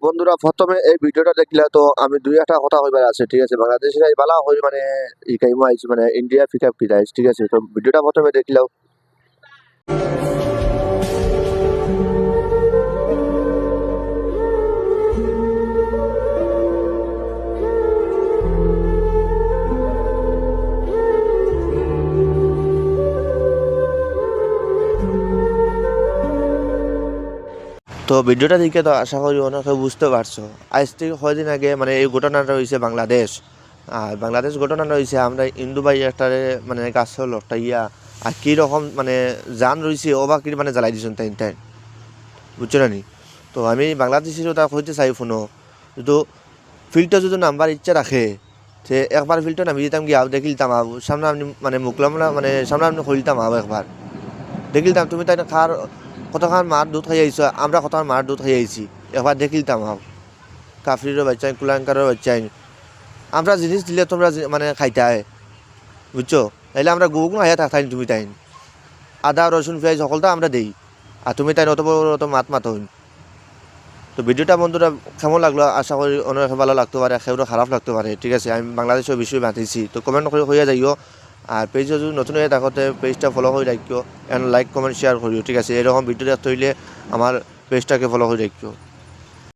বন্ধুরা প্রথমে এই ভিডিওটা দেখলে তো আমি দুই একটা কথা কইবার আছে, ঠিক আছে? বাংলাদেশের এই বালা হই মানে ই কাইমা আইছে মানে ইন্ডিয়া পিকআপ কি যাইছে, ঠিক আছে? তো ভিডিওটা প্রথমে দেখলেও ভিডিওটা দেখে তো আশা করি অনেকে বুঝতে পারছো। আজ থেকে কয়দিন আগে মানে এই ঘটনাটা হয়েছে বাংলাদেশ। আর বাংলাদেশ ঘটনাটা হয়েছে আমরা ইন্দু ভাই একটারে মানে গাছ লটাইয়া আর কীরকম মানে জান রয়েছে অবাকির মানে জ্বালাই দিয়েছেন তাই তাই, বুঝছো না নি? তো আমি বাংলাদেশেরও তা হইতে চাই ফোনো কিন্তু ফিল্ডটা যদি নাম্বার ইচ্ছা রাখে সে একবার ফিল্ডটা নামিয়ে দিতাম গিয়ে দেখিলতাম সামনে আপনি মানে মুখলাম না মানে সামনে আপনি খুলতাম একবার দেখিলতাম তুমি তাই খার কতখান মার দুধ খাই আইছো, আমরা কতখান মার দুধ খাই আইছি একবার দেখিলতাম কাফরিরও বাচ্চাই কুলাঙ্কারও বাচ্চাই আমরা জিনিস দিলে তোমরা মানে খাইতাই, বুঝছো? তাইলে আমরা গুগুন হাইয়া থাকতাই তুমি তাই আদা রসুন পেঁয়াজ সকলটা আমরা দেই আর তুমি তাই অত বড় অত মাত হইন। তো ভিডিওটা বন্ধুরা কেমন লাগলো আশা করি অনেক ভালো লাগতে পারে, সেগুলো খারাপ লাগতে পারে, ঠিক আছে? আমি বাংলাদেশের বিষয়ে মাতিছি তো কমেন্ট করে হইয়া যাইও। আর পেজে যদি নতুন হয়ে থাকতে পেজটা ফলো করে রাখিও, এন্ড লাইক কমেন্ট শেয়ার করিও, ঠিক আছে? এরকম ভিডিও দেখতে হইলে আমার পেজটাকে ফলো করে রাখিও।